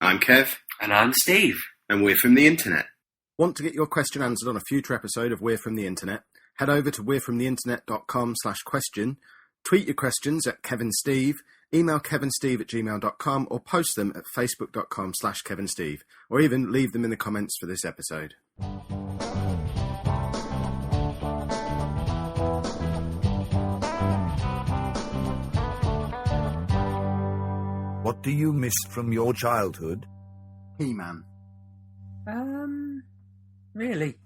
I'm Kev. And I'm Steve. And we're from the internet. Want to get your question answered on a future episode of We're From The Internet? Head over to we'refromtheinternet.com/question, tweet your questions at KevinSteve, email kevinsteve@gmail.com, or post them at facebook.com/KevinSteve, or even leave them in the comments for this episode. What do you miss from your childhood? He-Man. Really?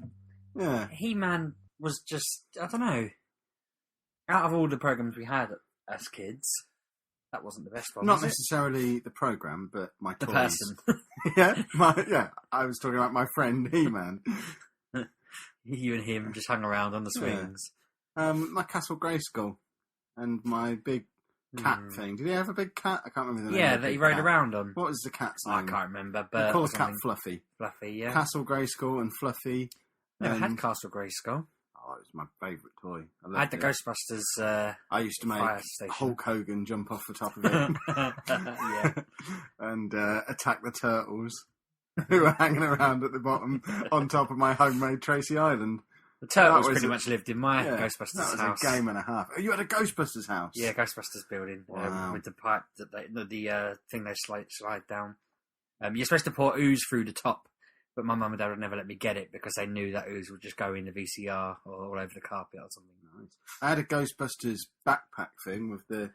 Yeah. He-Man was just, I don't know. Out of all the programs we had as kids, that wasn't the best one. Not necessarily the programme, but my the toys. person. I was talking about my friend He-Man. You and him just hung around on the swings. Yeah. My Castle Grayskull and my big cat thing. Did he have a big cat? I can't remember the name. Yeah, of the that he big rode cat. around on. What was the cat's name? I can't remember, We but call the cat Fluffy. Fluffy, yeah. Castle Grayskull and Fluffy. Never had Castle Grayskull. Oh, it was my favourite toy. I had the Ghostbusters. I used to make fire station. Hulk Hogan jump off the top of it. Yeah. And attack the turtles who were hanging around at the bottom on top of my homemade Tracy Island. The turtles pretty much lived in my Ghostbusters house. house. That was a game and a half. Oh, you had a Ghostbusters house? Yeah, Ghostbusters building. Wow. With the pipe, the thing they slide down. You're supposed to pour ooze through the top, but my mum and dad would never let me get it because they knew that ooze would just go in the VCR or all over the carpet or something. Nice. I had a Ghostbusters backpack thing with the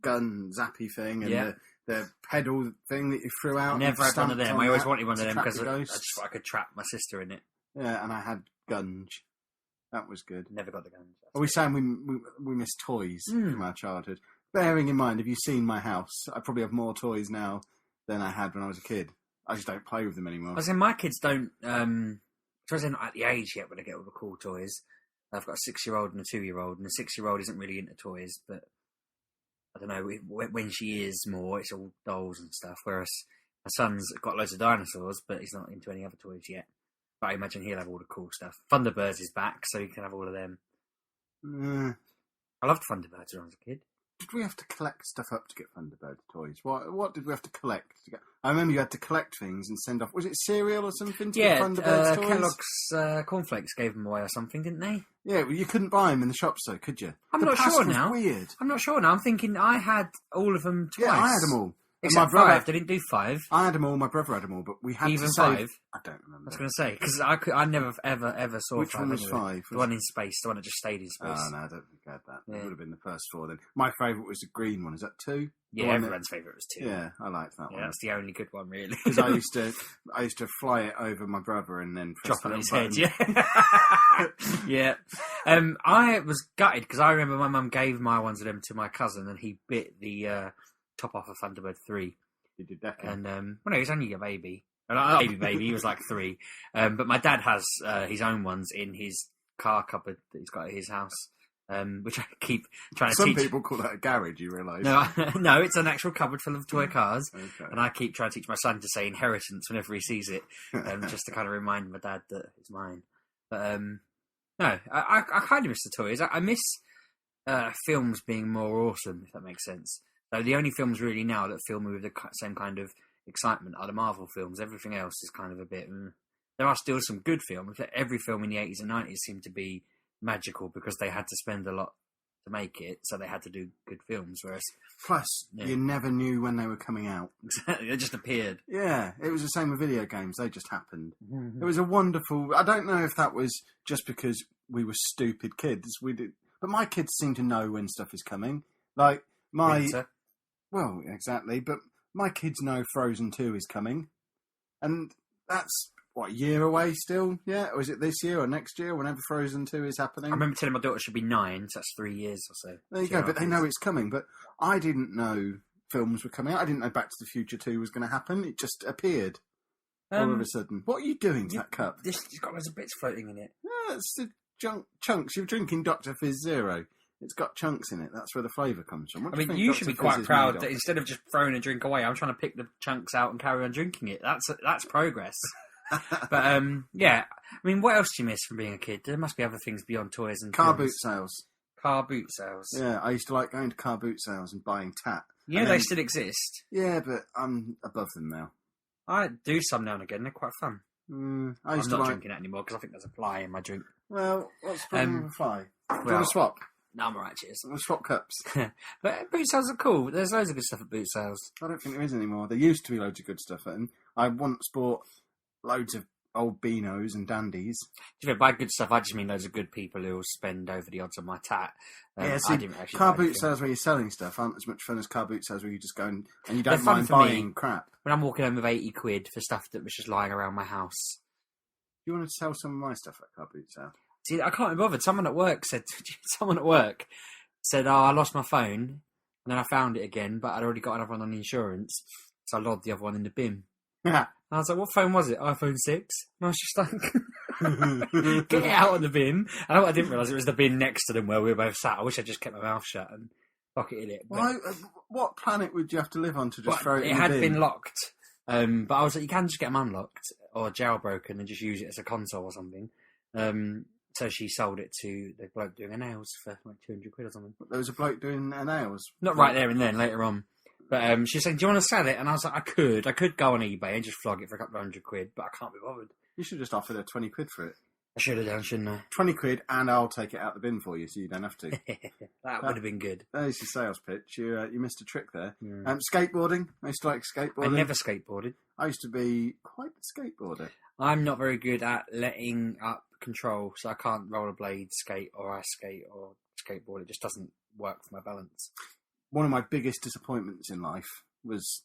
gun zappy thing and the pedal thing that you threw out. Never had one of them. I always wanted one of them because I I could trap my sister in it. Yeah, and I had Gunge. That was good. Never got the guns. Are we saying we miss toys from our childhood? Bearing in mind, have you seen my house? I probably have more toys now than I had when I was a kid. I just don't play with them anymore. I was saying my kids don't. I suppose they're not at the age yet where they get all the cool toys. I've got a 6-year-old and a 2-year-old, and the 6-year-old isn't really into toys, but I don't know. When she is more, it's all dolls and stuff. Whereas my son's got loads of dinosaurs, but he's not into any other toys yet. But I imagine he'll have all the cool stuff. Thunderbirds is back, so you can have all of them. I loved Thunderbirds when I was a kid. Did we have to collect stuff up to get Thunderbird toys? What did we have to collect to get? I remember you had to collect things and send off. Was it cereal or something to get Thunderbird toys? Kellogg's cornflakes gave them away or something, didn't they? Yeah, well, you couldn't buy them in the shops though, could you? I'm not sure was now. Weird. I'm not sure now. I'm thinking I had all of them twice. Yeah, I had them all. Except my brother, 5. They didn't do 5. I had them all. My brother had them all, but we had Even to save. 5. I don't remember. I was going to say because I never ever saw Which 5. one was anyway. 5? The one in space, the one that just stayed in space. Oh no, I don't think I had that. Yeah. It would have been the first 4 then. My favourite was the green one. Is that 2? Yeah, everyone's favourite was 2. Yeah, I liked that one. That's the only good one, really. Because I used to fly it over my brother and then press Drop on his button. head, yeah. Yeah. I was gutted because I remember my mum gave my ones of them to my cousin and he bit the top off of Thunderbird 3. He did that. And, well, no, he was only a baby. Not a baby, he was like 3. But my dad has his own ones in his car cupboard that he's got at his house, which I keep trying to teach. Some people call that a garage, you realise. No, it's an actual cupboard full of toy cars. Okay. And I keep trying to teach my son to say inheritance whenever he sees it, just to kind of remind my dad that it's mine. But, no, I kind of miss the toys. I miss films being more awesome, if that makes sense. So the only films really now that fill me with the same kind of excitement are the Marvel films. Everything else is kind of a bit... There are still some good films. Every film in the 80s and 90s seemed to be magical because they had to spend a lot to make it, so they had to do good films. Whereas, Plus, you never knew when they were coming out. Exactly, they just appeared. Yeah, it was the same with video games. They just happened. Mm-hmm. It was a wonderful... I don't know if that was just because we were stupid kids. But my kids seem to know when stuff is coming. Like, Winter. Well, exactly, but my kids know Frozen 2 is coming. And that's, a year away still? Yeah? Or is it this year or next year, whenever Frozen 2 is happening? I remember telling my daughter she'd be 9, so that's 3 years or so. There you go, but they know it's coming. But I didn't know films were coming out. I didn't know Back to the Future 2 was going to happen. It just appeared all of a sudden. What are you doing to that cup? It's got loads of bits floating in it. Yeah, it's the chunks. You're drinking Dr. Fizz Zero. It's got chunks in it. That's where the flavour comes from. You should be quite proud that instead of just throwing a drink away, I'm trying to pick the chunks out and carry on drinking it. That's progress. But, yeah. I mean, what else do you miss from being a kid? There must be other things beyond toys and car films. boot sales. Car boot sales. Yeah, I used to like going to car boot sales and buying tat. Yeah, And they then- still exist. Yeah, but I'm above them now. I do some now and again. They're quite fun. I I'm used not to like. drinking it anymore because I think there's a fly in my drink. Well, what's the problem with a fly? Do you well- want to swap? No, I'm alright, cheers. Want to swap cups? But boot sales are cool. There's loads of good stuff at boot sales. I don't think there is anymore. There used to be loads of good stuff, and I once bought loads of old beanos and dandies. If you buy good stuff, I just mean loads of good people who will spend over the odds on my tat. Yeah, I see, didn't actually car buy boot anything. sales where you're selling stuff aren't as much fun as car boot sales where you just go and you don't They're fun mind for me. buying crap. When I'm walking home with 80 quid for stuff that was just lying around my house. You want to sell some of my stuff at car boot sale? See, I can't be bothered. Someone at work said, oh, I lost my phone. And then I found it again, but I'd already got another one on the insurance. So I logged the other one in the bin. Yeah. And I was like, what phone was it? iPhone 6? And I was just like, get it out of the bin. And I didn't realise it was the bin next to them where we were both sat. I wish I just kept my mouth shut and pocketed it. But, What planet would you have to live on to just but throw it in the had bin? been locked. But I was like, you can just get them unlocked or jailbroken and just use it as a console or something. So she sold it to the bloke doing her nails for like 200 quid or something. There was a bloke doing her nails. Not right there and then, later on. But she said, do you want to sell it? And I was like, I could go on eBay and just flog it for a couple of £100, but I can't be bothered. You should just offer her 20 quid for it. I should have done, shouldn't I? 20 quid and I'll take it out the bin for you so you don't have to. That would have been good. There's your sales pitch. You missed a trick there. Yeah. Skateboarding. I used to like skateboarding. I never skateboarded. I used to be quite a skateboarder. I'm not very good at letting up control, so I can't rollerblade, skate, or ice skate, or skateboard. It just doesn't work for my balance. One of my biggest disappointments in life was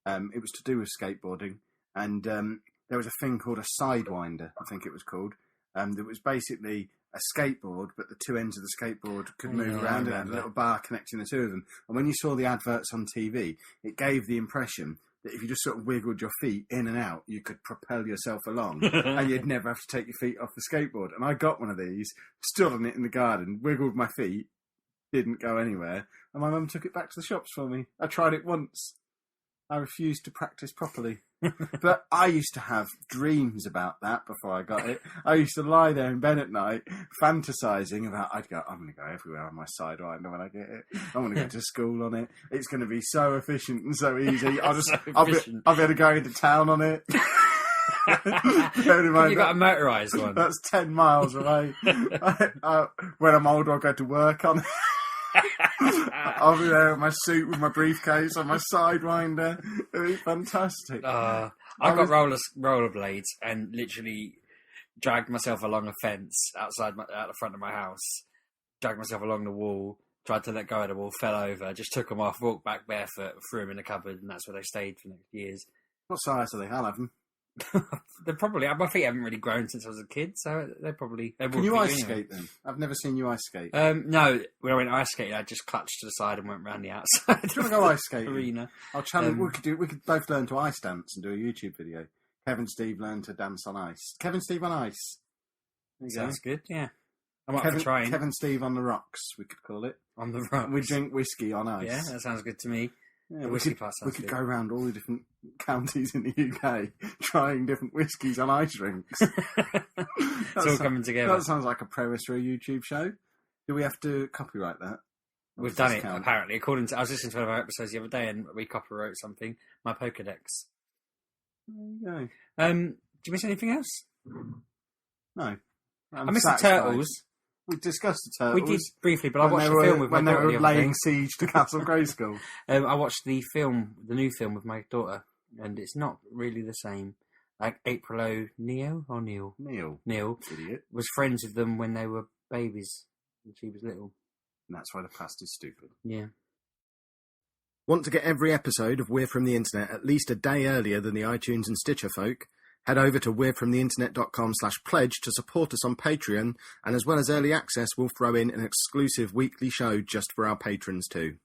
it was to do with skateboarding, and there was a thing called a sidewinder, I think it was called. That was basically a skateboard, but the two ends of the skateboard could move around. It had a little bar connecting the two of them. And when you saw the adverts on TV, it gave the impression that if you just sort of wiggled your feet in and out, you could propel yourself along and you'd never have to take your feet off the skateboard. And I got one of these, stood on it in the garden, wiggled my feet, didn't go anywhere, and my mum took it back to the shops for me. I tried it once. I refused to practice properly. But I used to have dreams about that before I got it. I used to lie there in bed at night, fantasising about, I'm going to go everywhere on my sidewinder when I get it. I want to go to school on it. It's going to be so efficient and so easy. I'll be able to go into town on it. You got a motorised one. That's 10 miles away. When I'm older, I'll go to work on it. I'll be there with my suit, with my briefcase, on my sidewinder. It'll be fantastic. I got rollerblades and literally dragged myself along a fence out the front of my house. Dragged myself along the wall. Tried to let go of the wall. Fell over. Just took them off. Walked back barefoot. Threw them in the cupboard, and that's where they stayed for next years. What size are they? I'll have them. They're probably. My feet haven't really grown since I was a kid, so they're probably. Can you ice skate then? I've never seen you ice skate. No, when I went ice skating, I just clutched to the side and went round the outside. Do you want to go ice skating? Arena. I'll challenge. We could both learn to ice dance and do a YouTube video. Kevin Steve learn to dance on ice. Kevin Steve on ice. There you Sounds go. good. Yeah, I'm up for trying. Kevin Steve on the rocks. We could call it. On the rocks. We drink whiskey on ice. Yeah, that sounds good to me. Yeah, we could go around all the different counties in the UK trying different whiskies on ice rinks. It's all coming together. That sounds like a premise for a YouTube show. Do we have to copyright that? We've done it, apparently. According to, I was listening to one of our episodes the other day and we copyright something. My Pokedex. There you go. Did you miss anything else? No. I missed the turtles. We discussed the turtles. We did briefly, but I watched the film with my daughter. When they were the other laying day. siege to Castle Grayskull. I watched the new film with my daughter, and it's not really the same. Like April O'Neil or Neil Idiot. was friends with them when they were babies, when she was little. And that's why the past is stupid. Yeah. Want to get every episode of We're From The Internet at least a day earlier than the iTunes and Stitcher folk? Head over to we'refromtheinternet.com/pledge to support us on Patreon, and as well as early access, we'll throw in an exclusive weekly show just for our patrons too.